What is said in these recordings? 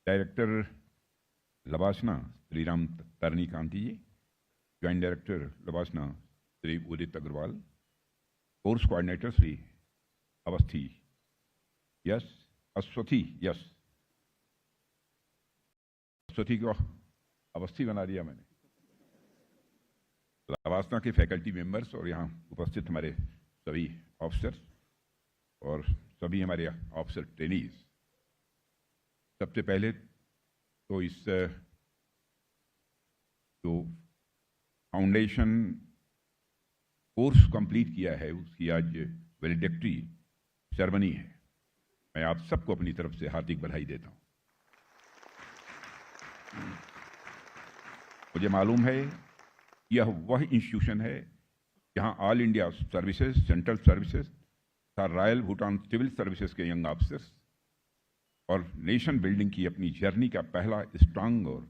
Director LBSNAA Shriram Taranikanti ji, joint director LBSNAA Shri Udit Agrawal, course coordinator Shri Awasthi yes Aswathy yes Aswathy को अवस्थी बना दिया मैंने। लवासना के फैकल्टी मेंबर्स और यहाँ उपस्थित हमारे सभी ऑफिसर्स और सभी हमारे ऑफिसर ट्रेनीज, सबसे पहले तो इस जो फाउंडेशन कोर्स कंप्लीट किया है उसकी आज वैलिडिक्टरी सेरेमनी है। मैं आप सबको अपनी तरफ से हार्दिक बधाई देता हूं। मुझे मालूम है यह वह इंस्टीट्यूशन है जहां all India services, central services तथा रॉयल भूटान सिविल सर्विसेज के यंग ऑफिसर्स और नेशन बिल्डिंग की अपनी जर्नी का पहला स्ट्रांग और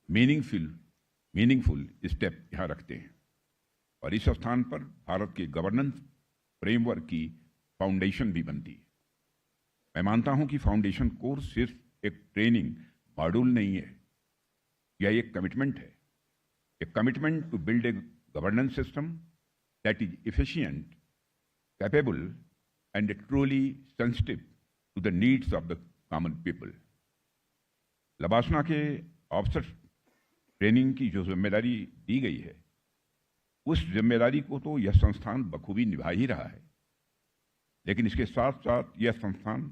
मीनिंगफुल स्टेप यहाँ रखते हैं। और इस स्थान पर भारत के गवर्नेंस फ्रेमवर्क की फाउंडेशन भी बनती है। मैं मानता हूं कि फाउंडेशन कोर्स सिर्फ एक ट्रेनिंग मॉड्यूल नहीं है, यह एक कमिटमेंट है, a commitment to build a governance system that is efficient, capable, and truly sensitive to the needs of the common people. लवासना के ऑफिसर ट्रेनिंग की जो जिम्मेदारी दी गई है, उस जिम्मेदारी को तो यह संस्थान बखूबी निभा ही रहा है, लेकिन इसके साथ साथ यह संस्थान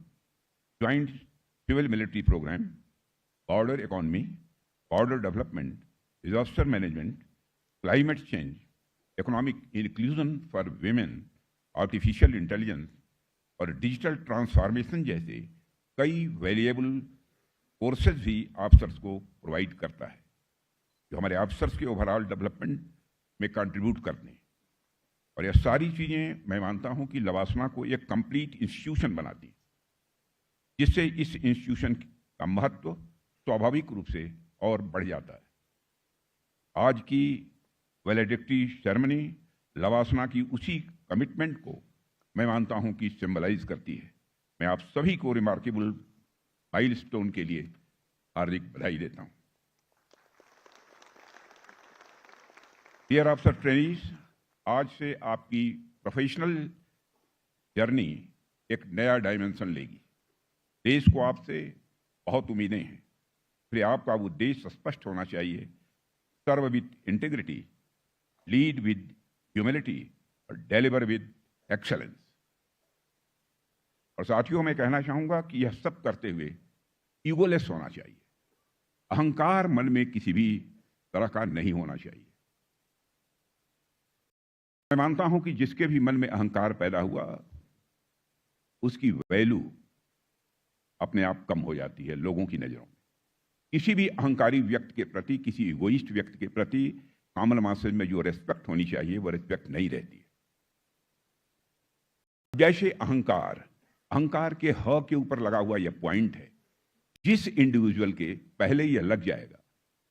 joint civil military programme, border economy, border development, disaster management, climate change, economic inclusion for women, artificial intelligence और डिजिटल ट्रांसफॉर्मेशन जैसे कई वैल्यूएबल कोर्सेज भी ऑफिसर्स को प्रोवाइड करता है, जो हमारे ऑफिसर्स के ओवरऑल डेवलपमेंट में कंट्रीब्यूट करते हैं। और यह सारी चीज़ें मैं मानता हूं कि लवासना को एक कंप्लीट इंस्टीट्यूशन बनाती है, जिससे इस इंस्टीट्यूशन का महत्व स्वाभाविक रूप से और बढ़ जाता है। आज की वैलिडिक्टरी सेरेमनी लवासना की उसी कमिटमेंट को मैं मानता हूं कि सिंबलाइज करती है। मैं आप सभी को रिमार्केबल माइलस्टोन के लिए हार्दिक बधाई देता हूं। डियर ऑफिसर ट्रेनीज, आज से आपकी प्रोफेशनल जर्नी एक नया डायमेंशन लेगी। देश को आपसे बहुत उम्मीदें हैं, फिर आपका उद्देश्य स्पष्ट होना चाहिए: serve with integrity, lead with humility और डिलीवर विद एक्सेलेंस। और साथियों, मैं कहना चाहूंगा कि यह सब करते हुए ईगोलेस होना चाहिए। अहंकार मन में किसी भी तरह का नहीं होना चाहिए। मैं मानता हूं कि जिसके भी मन में अहंकार पैदा हुआ, उसकी वैल्यू अपने आप कम हो जाती है लोगों की नजरों में। किसी भी अहंकारी व्यक्ति के प्रति, किसी इगोइस्ट व्यक्ति के प्रति कॉमन मासेज में जो रेस्पेक्ट होनी चाहिए वो रेस्पेक्ट नहीं रहती है। जैसे अहंकार के ह के ऊपर लगा हुआ यह पॉइंट है, जिस इंडिविजुअल के पहले यह लग जाएगा,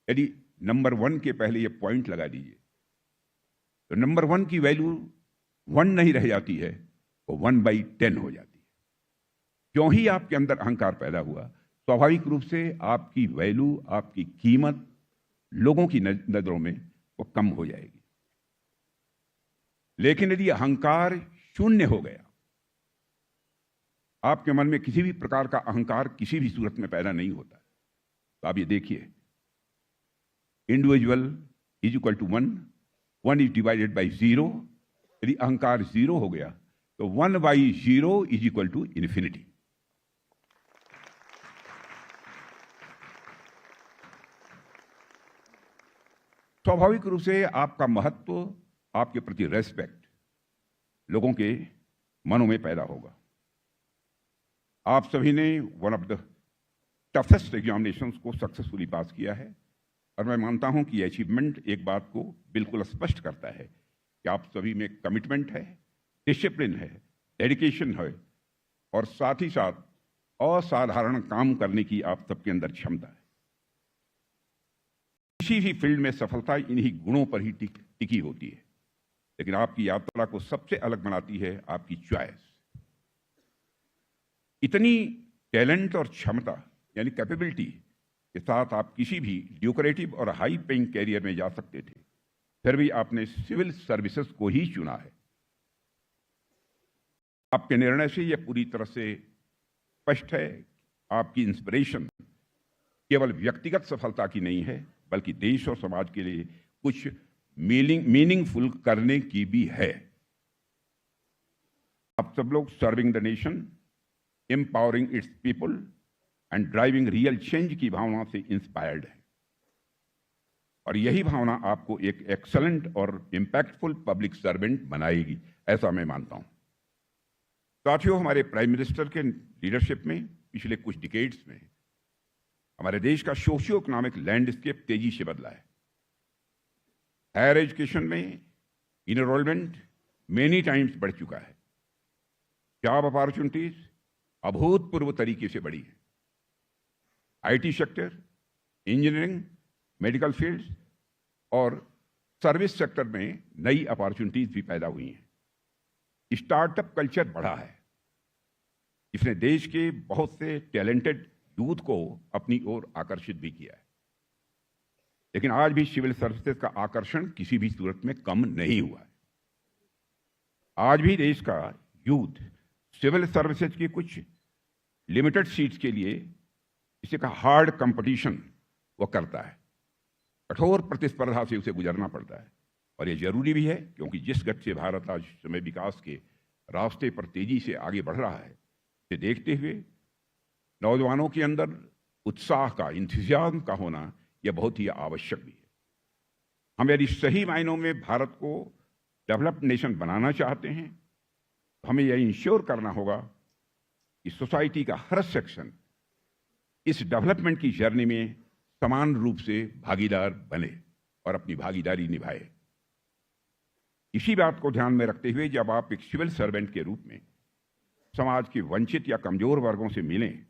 यदि नंबर 1 के पहले यह पॉइंट लगा दीजिए तो नंबर 1 की वैल्यू 1 नहीं रह जाती है, वो 1/10 हो जाती है। क्यों ही आपके अंदर अहंकार पैदा हुआ, स्वाभाविक रूप से आपकी वैल्यू, आपकी कीमत लोगों की नजरों में वो कम हो जाएगी। लेकिन यदि अहंकार शून्य हो गया, आपके मन में किसी भी प्रकार का अहंकार किसी भी सूरत में पैदा नहीं होता, तो आप ये देखिए, individual is equal to 1 is divided by 0। यदि अहंकार 0 हो गया तो 1/0 इज इक्वल टू इन्फिनिटी। स्वाभाविक रूप से आपका महत्व, आपके प्रति रेस्पेक्ट लोगों के मनों में पैदा होगा। आप सभी ने one of the toughest examinations को सक्सेसफुली पास किया है, और मैं मानता हूं कि यह अचीवमेंट एक बात को बिल्कुल स्पष्ट करता है कि आप सभी में कमिटमेंट है, डिसिप्लिन है, डेडिकेशन है, और साथ ही साथ असाधारण काम करने की आप सबके अंदर क्षमता है। किसी भी फील्ड में सफलता इन्हीं गुणों पर ही टिकी होती है, लेकिन आपकी यात्रा को सबसे अलग बनाती है आपकी चॉइस। इतनी टैलेंट और क्षमता यानी कैपेबिलिटी के साथ आप किसी भी ल्यूक्रेटिव और हाई पेइंग कैरियर में जा सकते थे, फिर भी आपने सिविल सर्विसेज को ही चुना है। आपके निर्णय से यह पूरी तरह से स्पष्ट है, आपकी इंस्पिरेशन केवल व्यक्तिगत सफलता की नहीं है, बल्कि देश और समाज के लिए कुछ मीनिंगफुल करने की भी है। आप सब लोग serving the nation, empowering it's people and driving real change की भावना से इंस्पायर्ड है, और यही भावना आपको एक एक्सलेंट और इंपैक्टफुल पब्लिक सर्वेंट बनाएगी, ऐसा मैं मानता हूं। साथियों, हमारे प्राइम मिनिस्टर के लीडरशिप में पिछले कुछ डिकेड्स में हमारे देश का सोशियो इकोनॉमिक लैंडस्केप तेजी से बदला है। हायर एजुकेशन में इनरोलमेंट मेनी टाइम्स बढ़ चुका है। जॉब अपॉर्चुनिटीज अभूतपूर्व तरीके से बढ़ी है। IT sector, engineering, medical fields और सर्विस सेक्टर में नई अपॉर्चुनिटीज भी पैदा हुई हैं। स्टार्टअप कल्चर बढ़ा है, इसने देश के बहुत से टैलेंटेड यूथ को अपनी ओर आकर्षित भी किया है। लेकिन आज भी सिविल सर्विसेज का आकर्षण किसी भी सूरत में कम नहीं हुआ है। आज भी देश का यूथ सिविल सर्विसेज की कुछ लिमिटेड सीट्स के लिए इसे का हार्ड कंपटीशन वो करता है। कठोर प्रतिस्पर्धा से उसे गुजरना पड़ता है, और यह जरूरी भी है, क्योंकि जिस गति से भारत आज समय विकास के रास्ते पर तेजी से आगे बढ़ रहा है, इसे देखते हुए नौजवानों के अंदर उत्साह का, इंतजाम का होना यह बहुत ही आवश्यक भी है। हम यदि सही मायनों में भारत को डेवलप्ड नेशन बनाना चाहते हैं, तो हमें यह इंश्योर करना होगा कि सोसाइटी का हर सेक्शन इस डेवलपमेंट की जर्नी में समान रूप से भागीदार बने और अपनी भागीदारी निभाए। इसी बात को ध्यान में रखते हुए जब आप एक सिविल सर्वेंट के रूप में समाज के वंचित या कमजोर वर्गों से मिलें,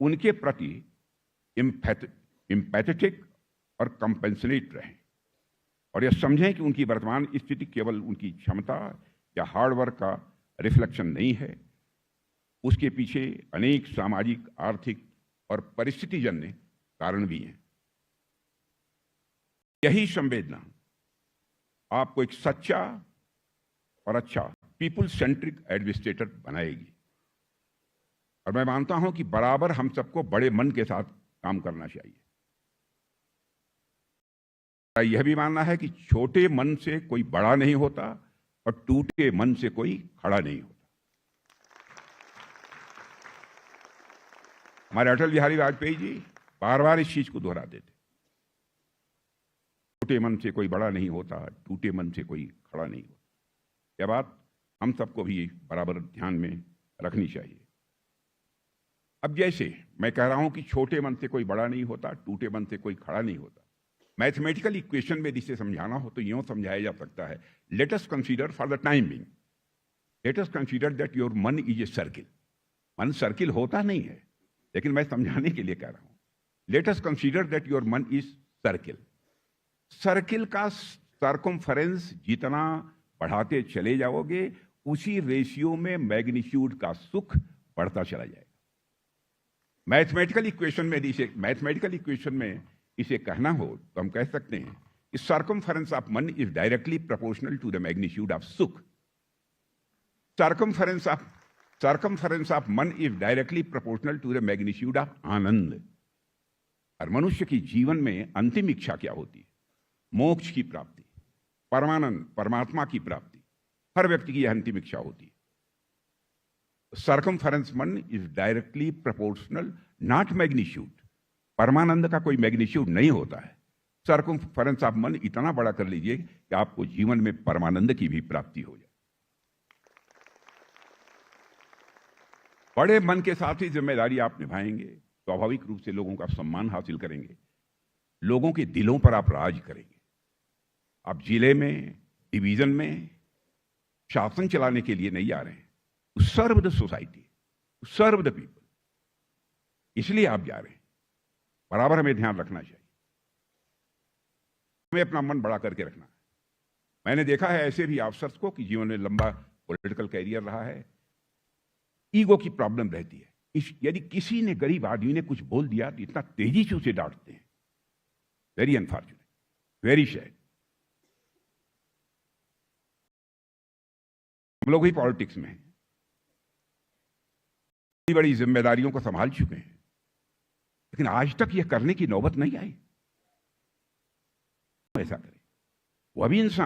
उनके प्रति एम्पैथेटिक और कंपेंसेट रहें, और यह समझें कि उनकी वर्तमान स्थिति केवल उनकी क्षमता या हार्डवर्क का रिफ्लेक्शन नहीं है, उसके पीछे अनेक सामाजिक, आर्थिक और परिस्थितिजन्य कारण भी हैं। यही संवेदना आपको एक सच्चा और अच्छा पीपुल सेंट्रिक एडमिनिस्ट्रेटर बनाएगी, और मैं मानता हूं कि बराबर हम सबको बड़े मन के साथ काम करना चाहिए। यह भी मानना है कि छोटे मन से कोई बड़ा नहीं होता और टूटे मन से कोई खड़ा नहीं होता। हमारे अटल बिहारी वाजपेयी जी बार बार इस चीज को दोहराते थे, छोटे मन से कोई बड़ा नहीं होता, टूटे मन से कोई खड़ा नहीं होता। यह बात हम सबको भी बराबर ध्यान में रखनी चाहिए। अब जैसे मैं कह रहा हूं कि छोटे मन से कोई बड़ा नहीं होता, टूटे मन से कोई खड़ा नहीं होता, मैथमेटिकल इक्वेशन में इसे समझाना हो तो यूं समझाया जा सकता है, let us consider for the time being, let us consider that your मन इज ए सर्किल। मन सर्किल होता नहीं है, लेकिन मैं समझाने के लिए कह रहा हूं, let us consider that your मन इज सर्किल। सर्किल का सर्कमफरेंस जितना बढ़ाते चले जाओगे, उसी रेशियो में मैग्नीट्यूड का सुख बढ़ता चला जाएगा। मैथमेटिकल इक्वेशन में इसे कहना हो तो हम कह सकते हैं कि सर्कमफरेंस ऑफ मन is directly proportional to the magnitude of सुख। सर्कमफरेंस ऑफ मन is directly proportional to the magnitude of आनंद। और मनुष्य की जीवन में अंतिम इच्छा क्या होती है? मोक्ष की प्राप्ति, परमानंद, परमात्मा की प्राप्ति। हर व्यक्ति की यह अंतिम इच्छा होती है। सर्कमफरेंस मन is directly proportional, not magnitude. परमानंद का कोई मैग्नीट्यूड नहीं होता है। सर्कमफरेंस ऑफ मन इतना बड़ा कर लीजिए कि आपको जीवन में परमानंद की भी प्राप्ति हो जाए। बड़े मन के साथ ही जिम्मेदारी आप निभाएंगे, स्वाभाविक रूप से लोगों का सम्मान हासिल करेंगे, लोगों के दिलों पर आप राज करेंगे। आप जिले में, डिवीजन में शासन चलाने के लिए नहीं आ रहे हैं, to serve the society, to serve the people, इसलिए आप जा रहे हैं। बराबर हमें ध्यान रखना चाहिए, हमें अपना मन बड़ा करके रखना है। मैंने देखा है ऐसे भी अफसर्स को कि जीवन में लंबा पॉलिटिकल कैरियर रहा है, ईगो की प्रॉब्लम रहती है, यदि किसी ने, गरीब आदमी ने कुछ बोल दिया तो इतना तेजी से उसे डांटते हैं। Very unfortunate, very sad. हम लोग भी पॉलिटिक्स में हैं, बड़ी बड़ी जिम्मेदारियों को संभाल चुके हैं, लेकिन आज तक यह करने की नौबत नहीं आई। ऐसा करें, वह भी इंसान